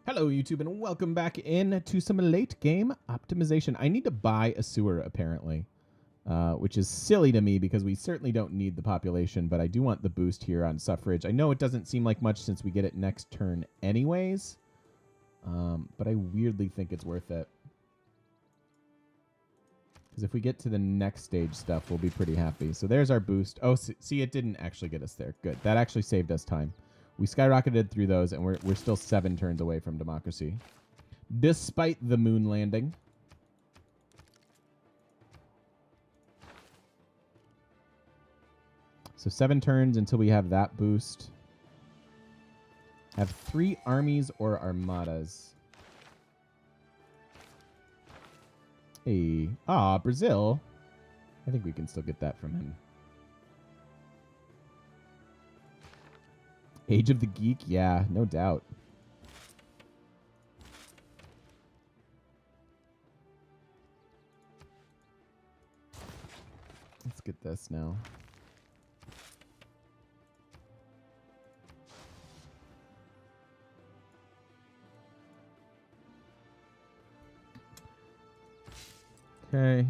Hello, YouTube, and welcome back in to some late game optimization. I need to buy a sewer, apparently, which is silly to me because we certainly don't need the population, but I do want the boost here on suffrage. I know it doesn't seem like much since we get it next turn anyways, but I weirdly think it's worth it. Because if we get to the next stage stuff, we'll be pretty happy. So there's our boost. Oh, see, it didn't actually get us there. Good. That actually saved us time. We skyrocketed through those, and we're still 7 turns away from democracy, despite the moon landing. So 7 turns until we have that boost. Have 3 armies or armadas. Hey, Brazil. I think we can still get that from him. Age of the Geek? Yeah, no doubt. Let's get this now. Okay.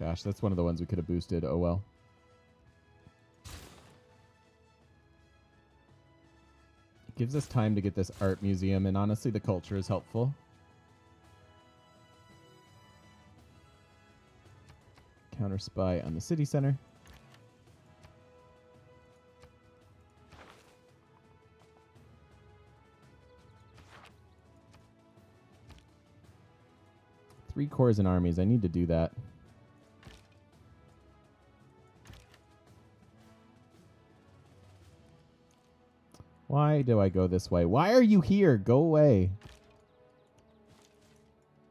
Gosh, that's one of the ones we could have boosted. Oh, well. It gives us time to get this art museum, and honestly, the culture is helpful. Counter spy on the city center. Three cores and armies. I need to do that. Why do I go this way? Why are you here? Go away.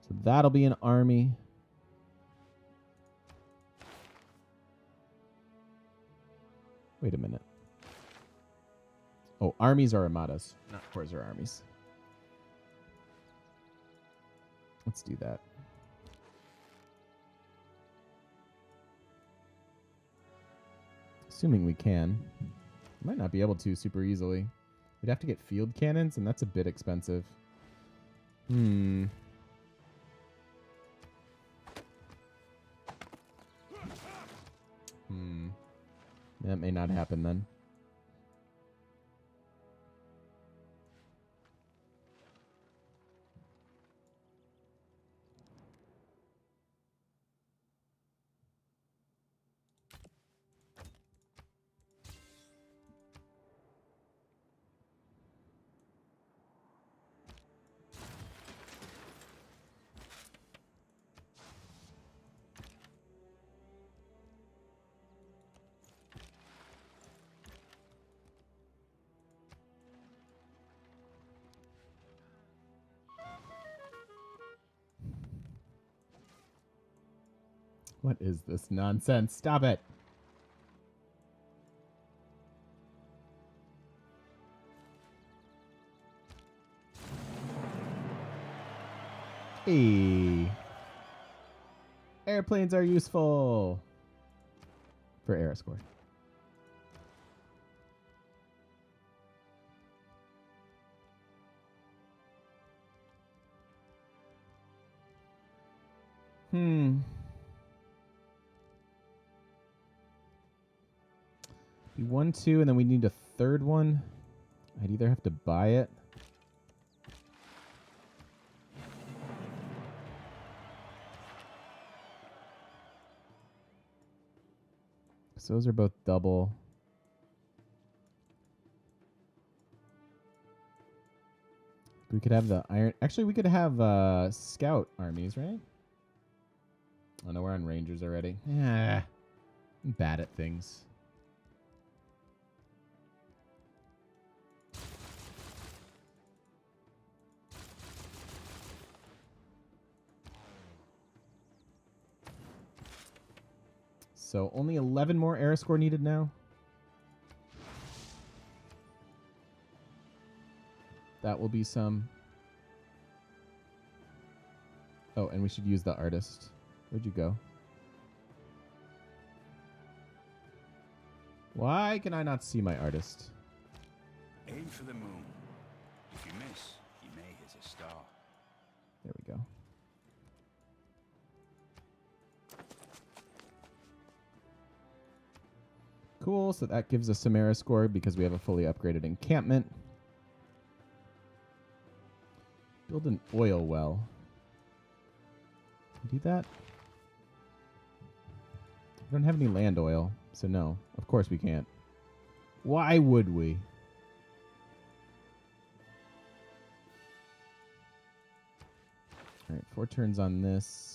So that'll be an army. Wait a minute. Oh, armies are armadas, not cores or armies. Let's do that. Assuming we can. Might not be able to super easily. We'd have to get field cannons, and that's a bit expensive. That may not happen then. What is this nonsense? Stop it. Hey. Airplanes are useful for air escort. Be 1, 2, and then we need a third one. I'd either have to buy it. So those are both double. We could have the iron. Actually, we could have scout armies, right? Oh no, we're on rangers already. Yeah, I'm bad at things. So only 11 more air score needed now. That will be some. Oh, and we should use the artist. Where'd you go? Why can I not see my artist? Aim for the moon. If you miss, you may hit a star. There we go. Cool, so that gives us Samara score because we have a fully upgraded encampment. Build an oil well. Do that? We don't have any land oil, so no. Of course we can't. Why would we? Alright, 4 turns on this.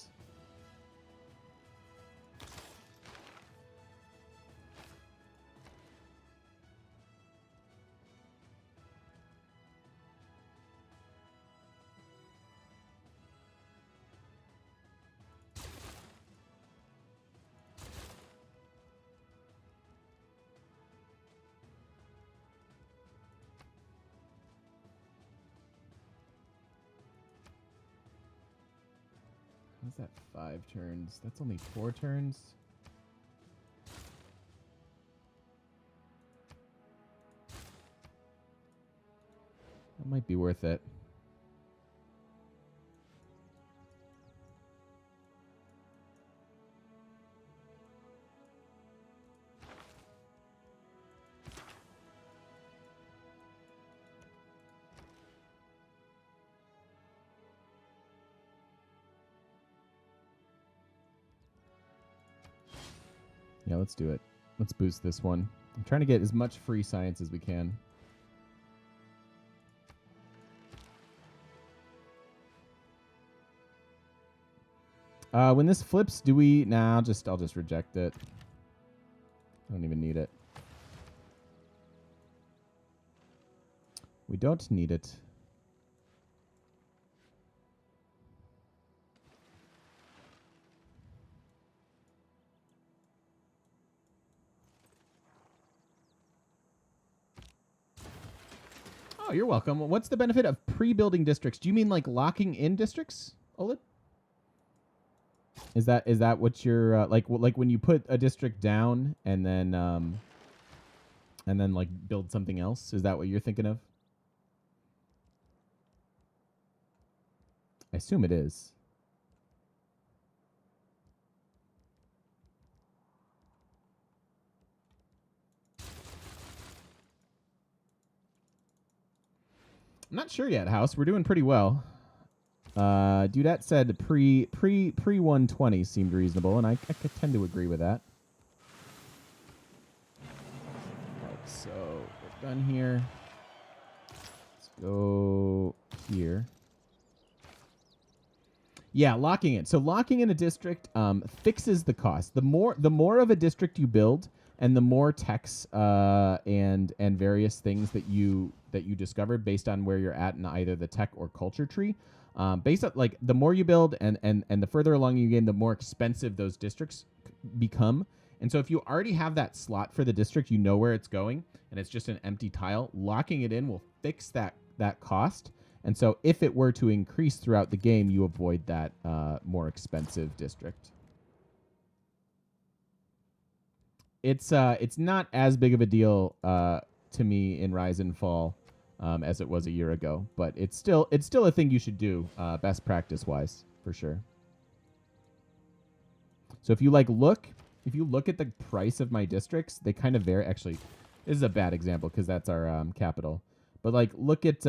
What's that? 5 turns. That's only 4 turns. That might be worth it. Yeah, let's do it. Let's boost this one. I'm trying to get as much free science as we can. When this flips, do we... Nah, I'll just reject it. I don't even need it. We don't need it. Oh, you're welcome. What's the benefit of pre-building districts? Do you mean like locking in districts, Olid? Is that what you're like when you put a district down and then like build something else? Is that what you're thinking of? I assume it is. I'm not sure yet, House. We're doing pretty well. Dudette said pre 120 seemed reasonable, and I tend to agree with that. Right, so we're done here. Let's go here. Yeah, locking it. So locking in a district fixes the cost. The more of a district you build, and the more techs and various things that you discover based on where you're at in either the tech or culture tree. Based on like the more you build and the further along you game, the more expensive those districts become. And so if you already have that slot for the district, you know where it's going, and it's just an empty tile, locking it in will fix that cost. And so if it were to increase throughout the game, you avoid that more expensive district. It's not as big of a deal to me in Rise and Fall as it was a year ago, but it's still a thing you should do, best practice wise, for sure. So if you look at the price of my districts, they kind of vary. Actually, this is a bad example because that's our capital. But like, look at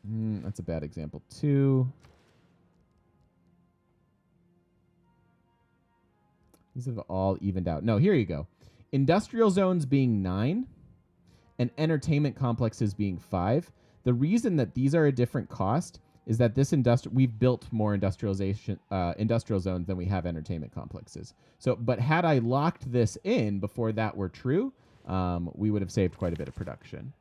that's a bad example too. These have all evened out. No, here you go. Industrial zones being 9 and entertainment complexes being 5. The reason that these are a different cost is that we've built more industrial zones than we have entertainment complexes. So, but had I locked this in before that were true, we would have saved quite a bit of production.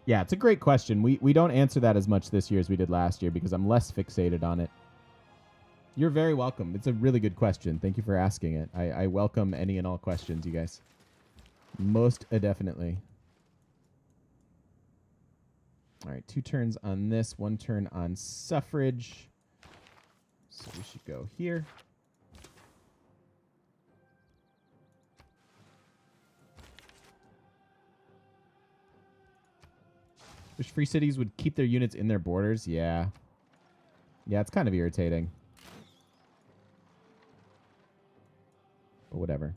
Yeah, it's a great question. We don't answer that as much this year as we did last year because I'm less fixated on it. You're very welcome. It's a really good question. Thank you for asking it. I welcome any and all questions, you guys. Most definitely. All right, 2 turns on this, 1 turn on suffrage. So we should go here. Wish free cities would keep their units in their borders. Yeah. Yeah, it's kind of irritating. But whatever.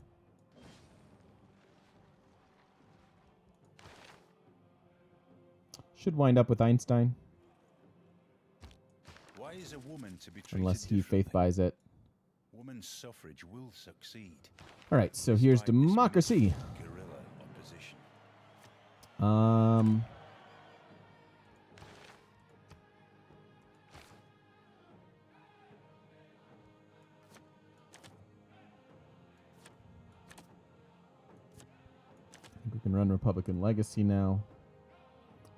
Should wind up with Einstein. Why is a woman to be treated Unless he differently? faith buys it. Women's suffrage will succeed. All right, so here's Despite this democracy. guerrilla opposition. I think we can run Republican Legacy now.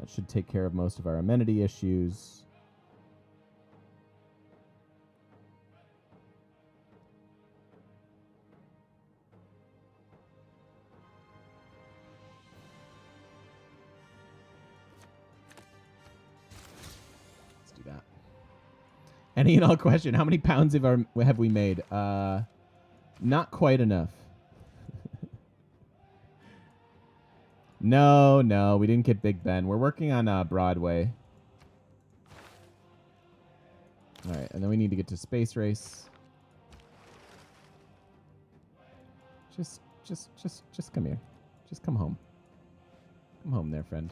That should take care of most of our amenity issues. Let's do that. Any and all question. How many pounds have we made? Not quite enough. No, we didn't get Big Ben. We're working on Broadway. All right, and then we need to get to Space Race. Just come here. Just come home. Come home there, friend.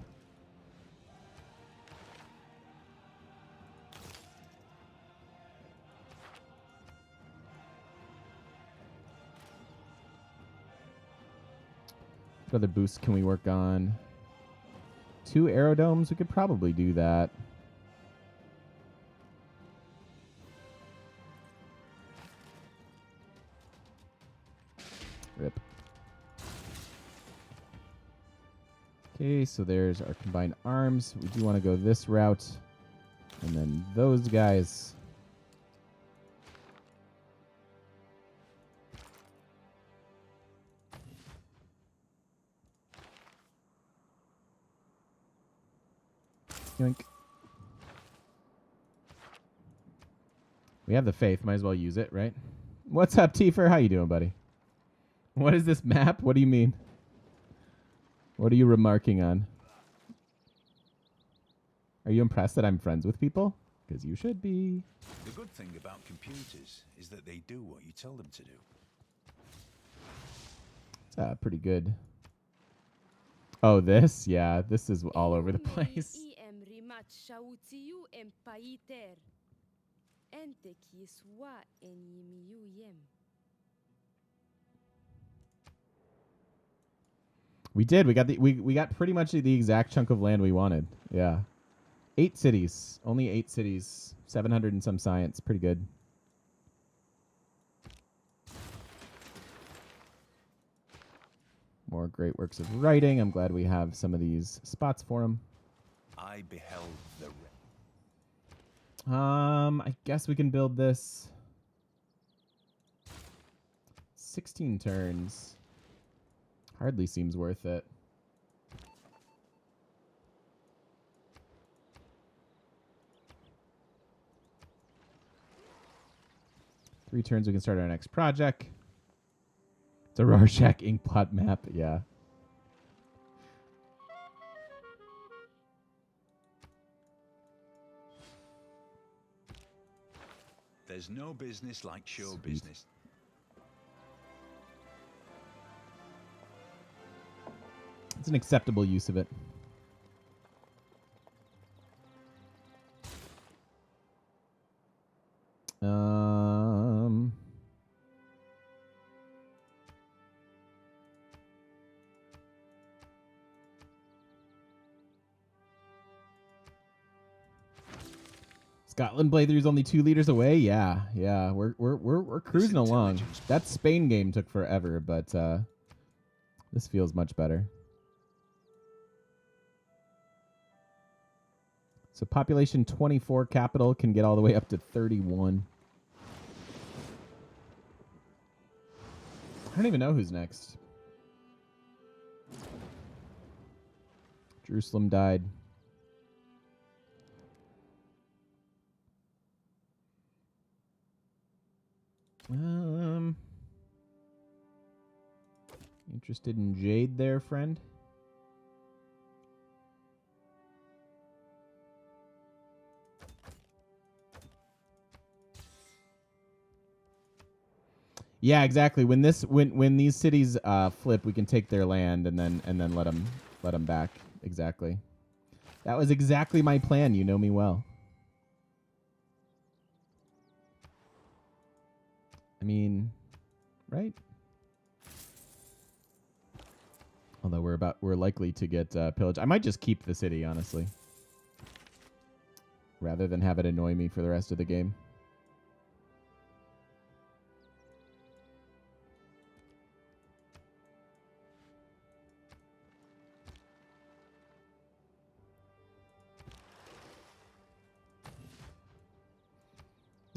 What other boosts can we work on? 2 aerodomes? We could probably do that. Rip. Okay, so there's our combined arms. We do want to go this route. And then those guys. Yoink. We have the faith. Might as well use it, right? What's up, Tifer? How you doing, buddy? What is this map? What do you mean? What are you remarking on? Are you impressed that I'm friends with people? Because you should be. The good thing about computers is that they do what you tell them to do. It's pretty good. Oh, this? Yeah, this is all over the place. We did. We got pretty much the exact chunk of land we wanted. Yeah. 8 cities. Only 8 cities. 700 and some science. Pretty good. More great works of writing. I'm glad we have some of these spots for them. I beheld the I guess we can build this. 16 turns. Hardly seems worth it. Three turns, we can start our next project. It's a Rorschach inkblot map, yeah. There's no business like show Sweet. business. It's an acceptable use of it. Scotland playthrough's only 2 liters away. Yeah, we're cruising along. That Spain game took forever, but this feels much better. So population 24 capital can get all the way up to 31. I don't even know who's next. Jerusalem died. Interested in Jade there, friend? Yeah, exactly. When these cities flip, we can take their land and then let them back. Exactly. That was exactly my plan. You know me well. I mean, right? Although we're likely to get pillaged. I might just keep the city, honestly, rather than have it annoy me for the rest of the game.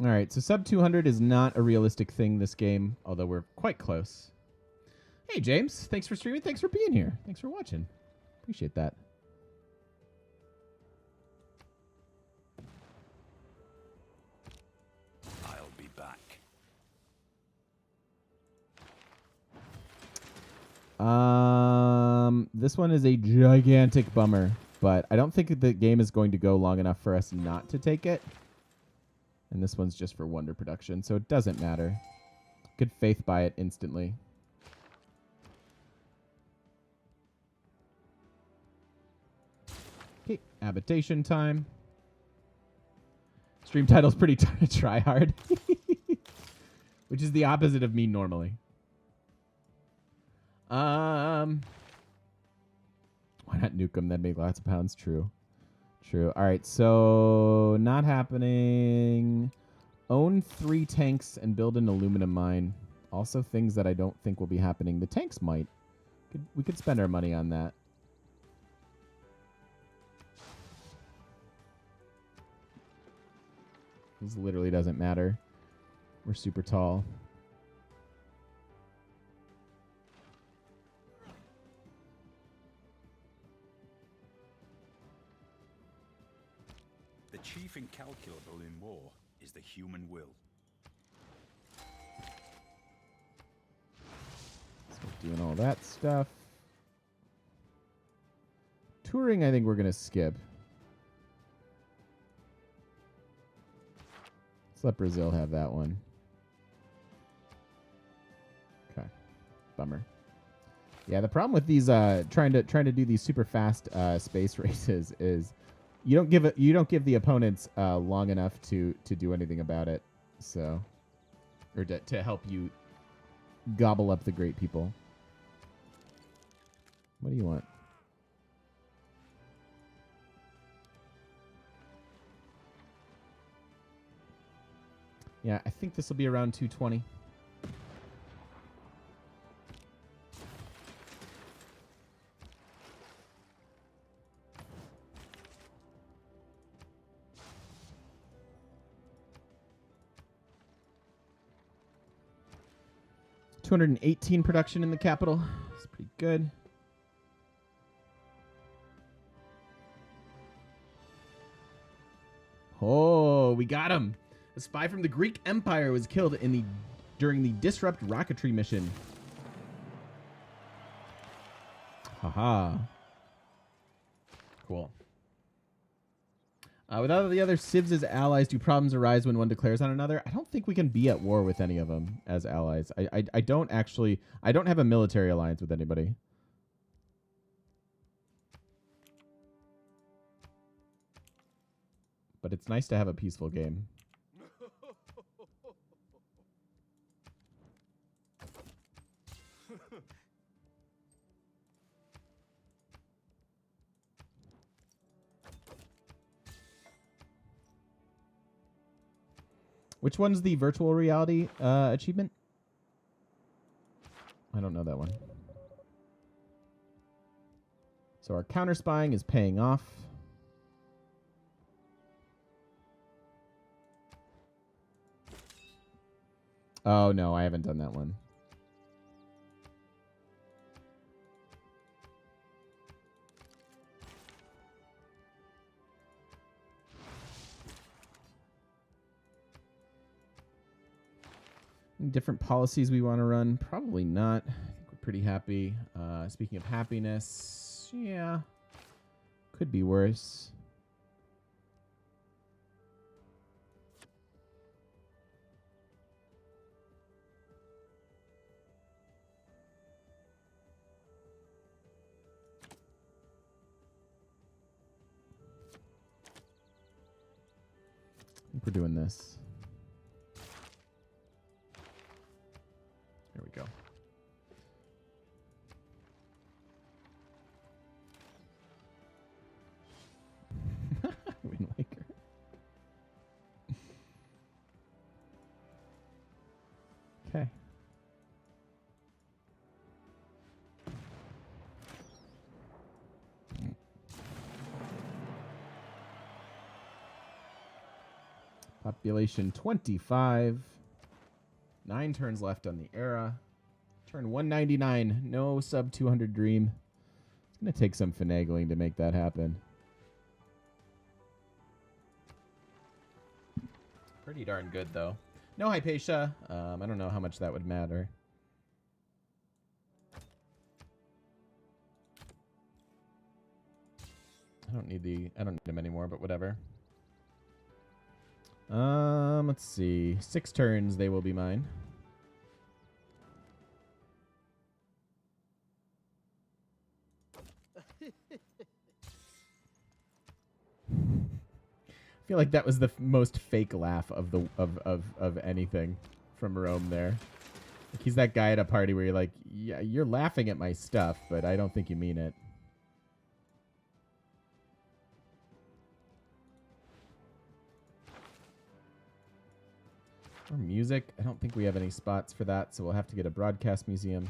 All right, so sub 200 is not a realistic thing this game, although we're quite close. Hey, James. Thanks for streaming. Thanks for being here. Thanks for watching. Appreciate that. I'll be back. This one is a gigantic bummer, but I don't think the game is going to go long enough for us not to take it. And this one's just for Wonder Production, so it doesn't matter. Could faith buy it instantly. Okay, habitation time. Stream title's pretty try hard, which is the opposite of me normally. Why not nuke them? That'd make lots of pounds. True. True. All right, so not happening. Own 3 tanks and build an aluminum mine. Also things that I don't think will be happening. The tanks might. We could spend our money on that. This literally doesn't matter. We're super tall. The chief incalculable in war is the human will. So doing all that stuff. Touring, I think we're going to skip. Let's let Brazil have that one. Okay. Bummer. Yeah, the problem with these trying to do these super fast space races is you don't give the opponents long enough to do anything about it. So, or to help you gobble up the great people. What do you want? Yeah, I think this will be around 220. $218 production in the capital. It's pretty good. Oh, we got him. A spy from the Greek Empire was killed during the Disrupt rocketry mission. Haha. Cool. Without the other civs as allies, do problems arise when one declares on another? I don't think we can be at war with any of them as allies. I don't have a military alliance with anybody. But it's nice to have a peaceful game. Which one's the virtual reality achievement? I don't know that one. So our counter spying is paying off. Oh, no, I haven't done that one. Any different policies we want to run? Probably not. I think we're pretty happy. Speaking of happiness, yeah, could be worse. I think we're doing this. There we go. Rainmaker. Okay. Population 25. 9 turns left on the era. Turn 199. No sub 200 dream. It's going to take some finagling to make that happen. Pretty darn good, though. No Hypatia. I don't know how much that would matter. I don't need him anymore, but whatever. Let's see. 6 turns, they will be mine. I feel like that was the most fake laugh of the of anything from Rome there. Like he's that guy at a party where you're like, yeah, you're laughing at my stuff, but I don't think you mean it. Or music. I don't think we have any spots for that, so we'll have to get a broadcast museum.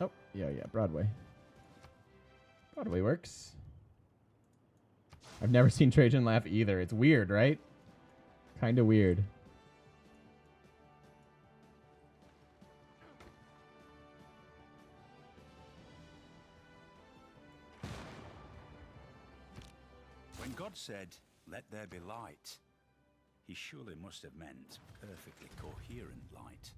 Oh, yeah, Broadway. Broadway works. I've never seen Trajan laugh either. It's weird, right? Kind of weird. When God said, "Let there be light," he surely must have meant perfectly coherent light.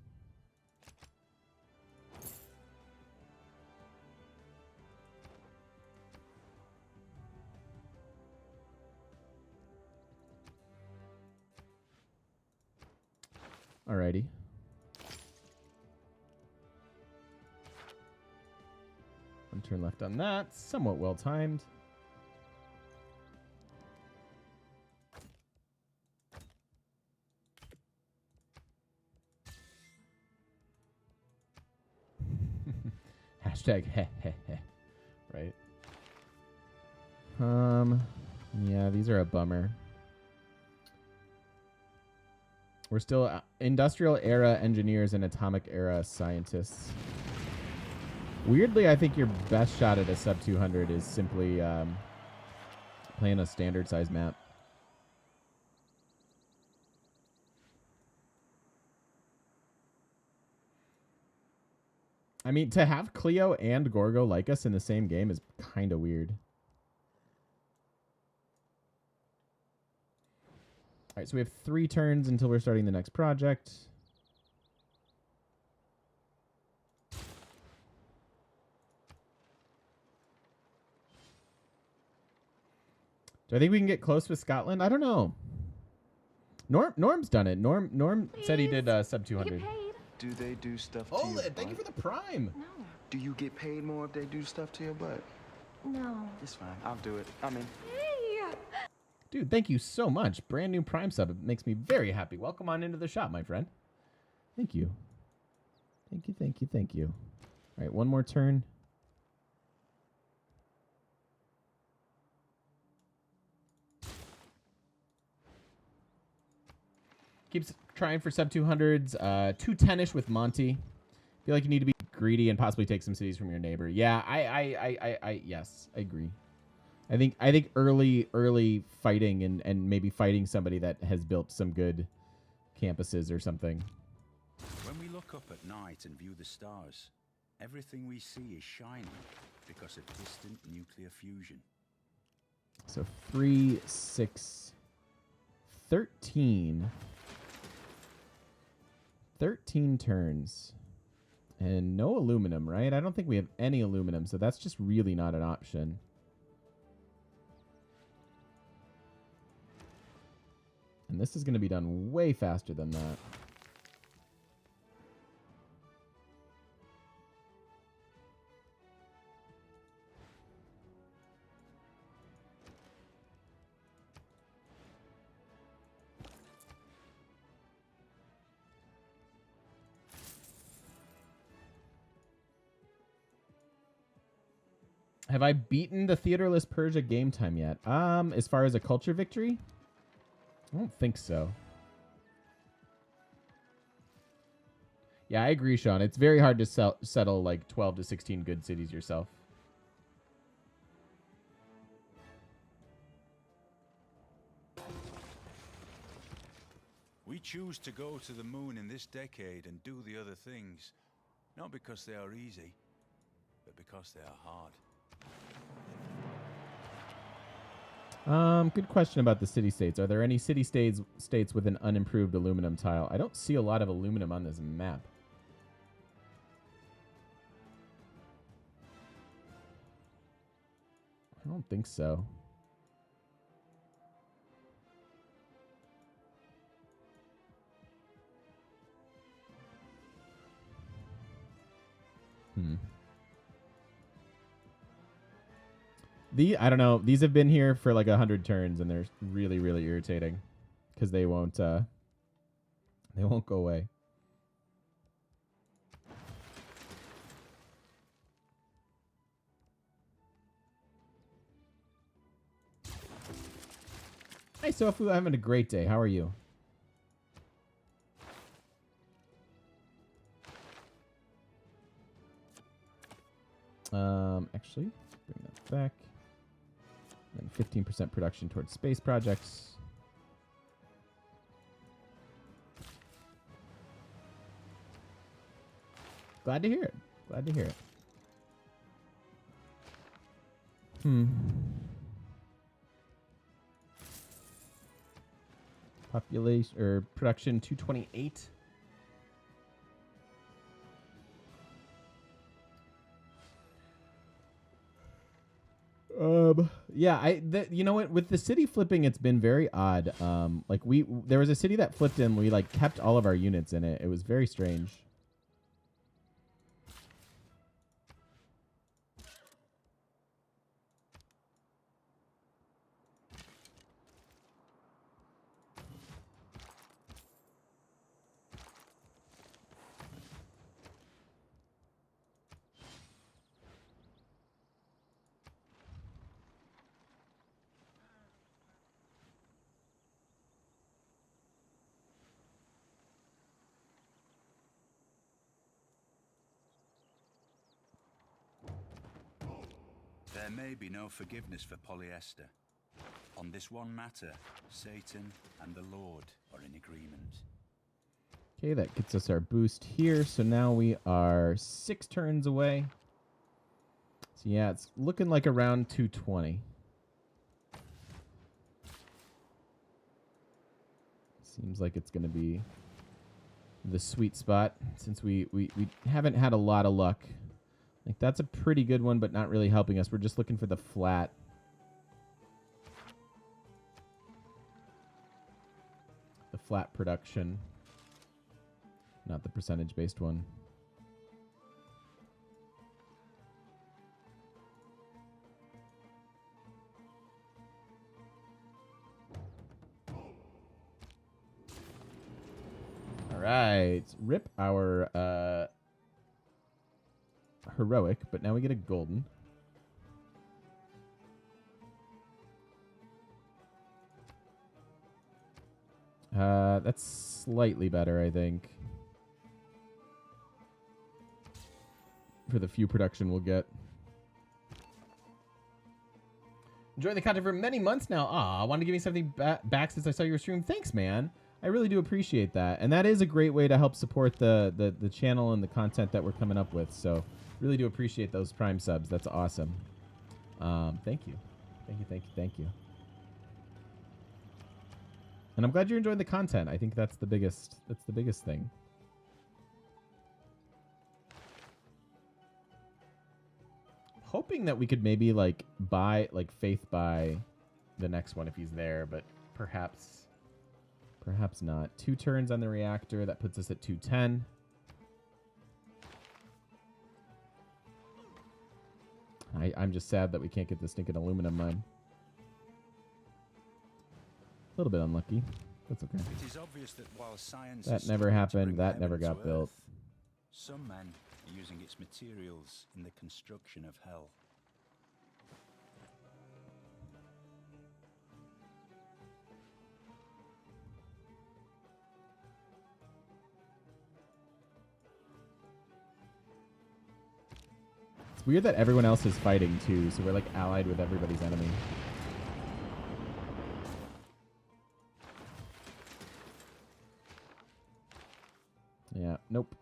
Alrighty. One turn left on that. Somewhat well timed. Hashtag heh heh heh. Right. Yeah, these are a bummer. We're still industrial era engineers and atomic era scientists. Weirdly, I think your best shot at a sub 200 is simply playing a standard size map. I mean, to have Cleo and Gorgo like us in the same game is kind of weird. All right, so we have 3 turns until we're starting the next project. Do I think we can get close with Scotland? I don't know. Norm's done it. Norm said he did sub 200. Do they do stuff to your butt? Thank you for the prime. No. Do you get paid more if they do stuff to your butt? No. It's fine. I'll do it. I'm in. Hey! Dude, thank you so much. Brand new prime sub. It makes me very happy. Welcome on into the shop, my friend. Thank you. Thank you, thank you, thank you. All right, one more turn. Keeps trying for sub 200s. 210-ish with Monty. Feel like you need to be greedy and possibly take some cities from your neighbor. Yeah, I yes, I agree. I think early fighting and maybe fighting somebody that has built some good campuses or something. When we look up at night and view the stars, everything we see is shining because of distant nuclear fusion. So 3, 6, 13. 13 turns. And no aluminum, right? I don't think we have any aluminum, so that's just really not an option. And this is going to be done way faster than that. Have I beaten the Theaterless Persia game time yet? As far as a culture victory? I don't think so. Yeah, I agree, Sean. It's very hard to settle like 12 to 16 good cities yourself. We choose to go to the moon in this decade and do the other things, not because they are easy, but because they are hard. Good question about the city-states. Are there any city-states with an unimproved aluminum tile? I don't see a lot of aluminum on this map. I don't think so. I don't know. These have been here for like 100 turns, and they're really, really irritating because they won't go away. Hi, Sofu. Having a great day. How are you? Actually, bring that back. And 15% production towards space projects. Glad to hear it. Glad to hear it. Population or production 228. Yeah, you know what, with the city flipping, it's been very odd. Like there was a city that flipped and we like kept all of our units in it. It was very strange. There may be no forgiveness for polyester. On this one matter, Satan and the Lord are in agreement. Okay, that gets us our boost here. So now we are 6 turns away. So yeah, it's looking like around 220. Seems like it's going to be the sweet spot since we haven't had a lot of luck. Like, that's a pretty good one, but not really helping us. We're just looking for the flat. The flat production. Not the percentage-based one. All right. Rip our heroic, but now we get a golden. That's slightly better, I think. For the few production we'll get. Enjoying the content for many months now. Aw, I wanted to give me something back since I saw your stream. Thanks, man. I really do appreciate that. And that is a great way to help support the channel and the content that we're coming up with. So really do appreciate those Prime subs. That's awesome. Thank you. Thank you. And I'm glad you're enjoying the content. I think that's the biggest thing. Hoping that we could maybe like Faith buy the next one if he's there, but perhaps not. 2 turns on the reactor, that puts us at 210. I'm just sad that we can't get the stinking aluminum mine. A little bit unlucky. That's okay. It is obvious that while science That is never struggling to happened. bring That never heaven got to built. Earth, some men are using its materials in the construction of hell. It's weird that everyone else is fighting too, so we're like allied with everybody's enemy. Yeah, nope.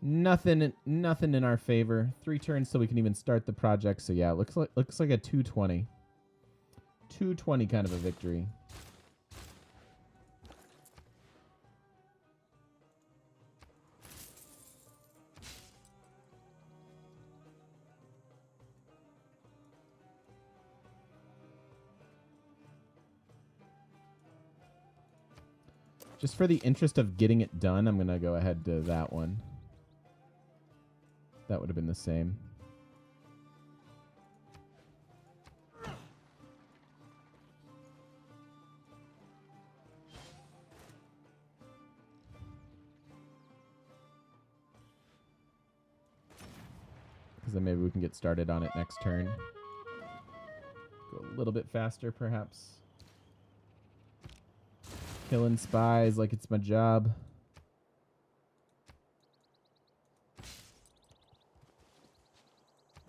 Nothing in our favor. 3 turns so we can even start the project. So yeah, it looks like a 220. 220 kind of a victory. Just for the interest of getting it done, I'm going to go ahead to that one. That would have been the same. Because then maybe we can get started on it next turn. Go a little bit faster, perhaps. Killing spies like it's my job.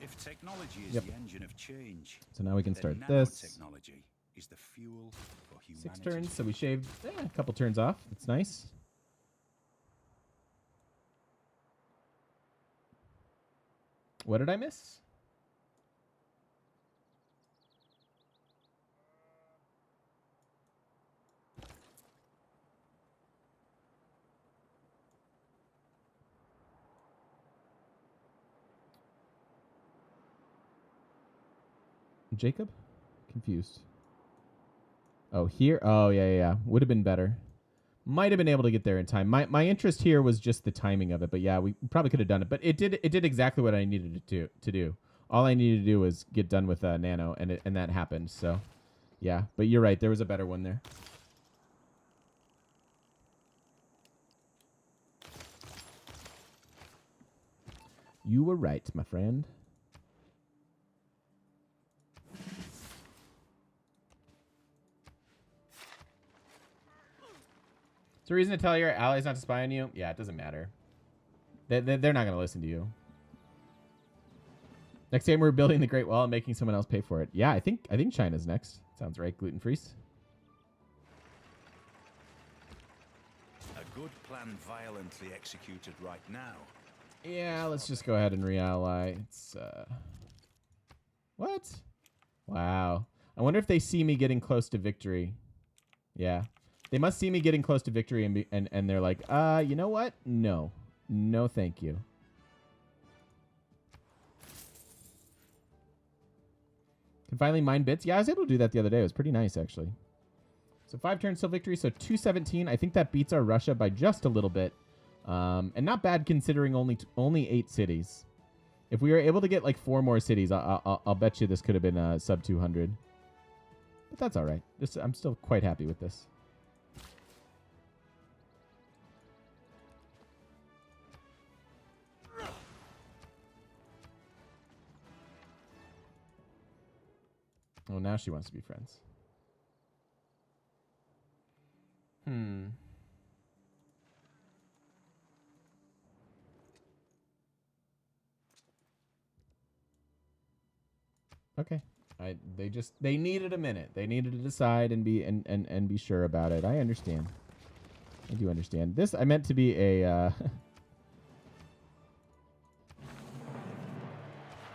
If technology is Yep. the engine of change, So now we can then start this. nanotechnology is the fuel for humanity. 6 turns, so we shaved a couple turns off. That's nice. What did I miss? Jacob? Confused. Oh, here? Oh, yeah. Would have been better. Might have been able to get there in time. My interest here was just the timing of it, but yeah, we probably could have done it. But it did exactly what I needed it to do. All I needed to do was get done with Nano, and that happened. So, yeah. But you're right. There was a better one there. You were right, my friend. Is there a reason to tell your allies not to spy on you? Yeah, it doesn't matter. They're not going to listen to you. Next time we're building the Great Wall and making someone else pay for it. Yeah, I think China's next. Sounds right, Gluten Freeze. A good plan violently executed right now. Yeah, let's just go ahead and re-ally. It's, what? Wow. I wonder if they see me getting close to victory. Yeah. They must see me getting close to victory and they're like, you know what? No. No, thank you. Can finally mine bits. Yeah, I was able to do that the other day. It was pretty nice, actually. So 5 turns till victory. So 217. I think that beats our Russia by just a little bit. And not bad considering only 8 cities. If we were able to get like 4 more cities, I'll bet you this could have been sub 200. But that's all right. I'm still quite happy with this. Oh, now she wants to be friends. Okay. They needed a minute. They needed to decide and be sure about it. I understand. I do understand. This I meant to be a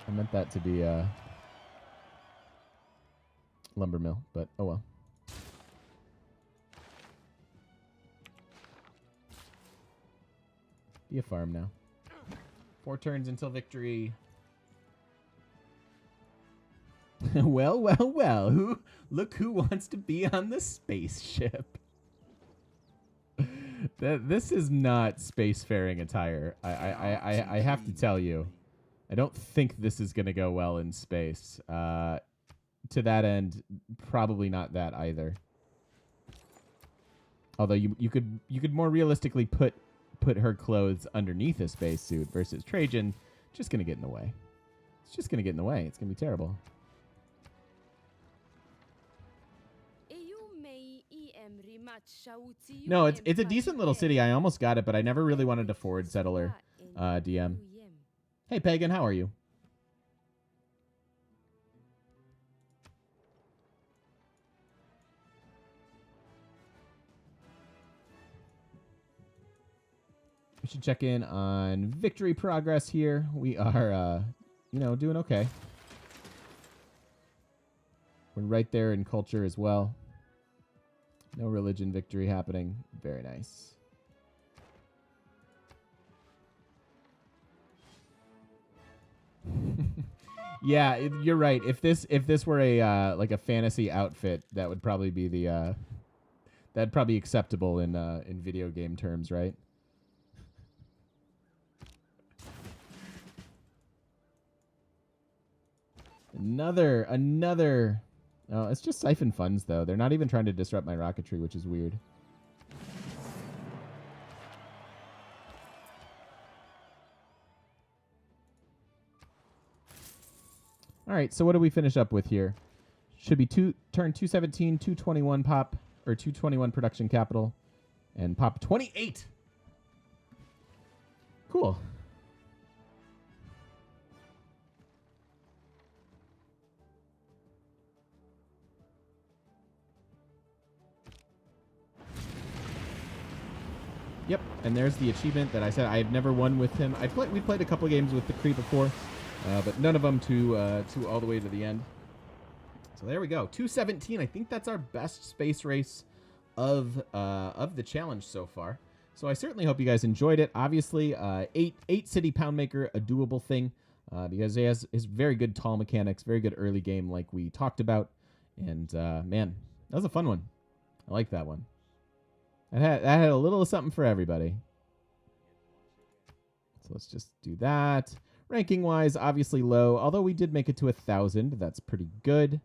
I meant that to be a lumber mill, but oh well. Be a farm now. 4 turns until victory. Well, well, well. Look who wants to be on the spaceship. This is not spacefaring attire. I have to tell you. I don't think this is going to go well in space. To that end, probably not that either. Although you could more realistically put her clothes underneath a spacesuit versus Trajan. Just going to get in the way. It's just going to get in the way. It's going to be terrible. No, it's a decent little city. I almost got it, but I never really wanted to forward settler DM. Hey, Pagan, how are you? We should check in on victory progress here. We are, doing okay. We're right there in culture as well. No religion victory happening. Very nice. Yeah, you're right. If this were a like a fantasy outfit, that would probably be the that'd probably be acceptable in video game terms, right? Another. Oh, it's just siphon funds, though. They're not even trying to disrupt my rocketry, which is weird. All right, so what do we finish up with here? Should be turn 217, 221 pop, or 221 production capital, and pop 28. Cool. Yep, and there's the achievement that I said I had never won with him. We played a couple games with the Kree before, but none of them to all the way to the end. So there we go, 217. I think that's our best space race of the challenge so far. So I certainly hope you guys enjoyed it. Obviously, 8 city Poundmaker, a doable thing, because he has very good tall mechanics, very good early game like we talked about, and man, that was a fun one. I like that one. That had a little of something for everybody. So let's just do that. Ranking wise, obviously low, although we did make it to 1,000. That's pretty good.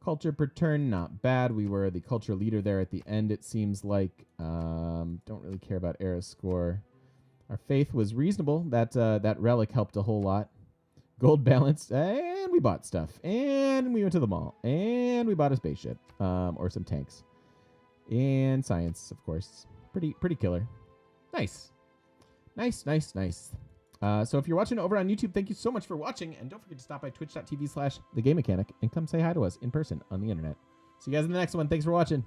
Culture per turn, not bad. We were the culture leader there at the end, it seems like. Don't really care about era score. Our faith was reasonable. That relic helped a whole lot. Gold balance, and we bought stuff. And we went to the mall. And we bought a spaceship, or some tanks. And science, of course. Pretty killer. Nice. Nice. So if you're watching over on YouTube, thank you so much for watching. And don't forget to stop by twitch.tv/thegamemechanic and come say hi to us in person on the internet. See you guys in the next one. Thanks for watching.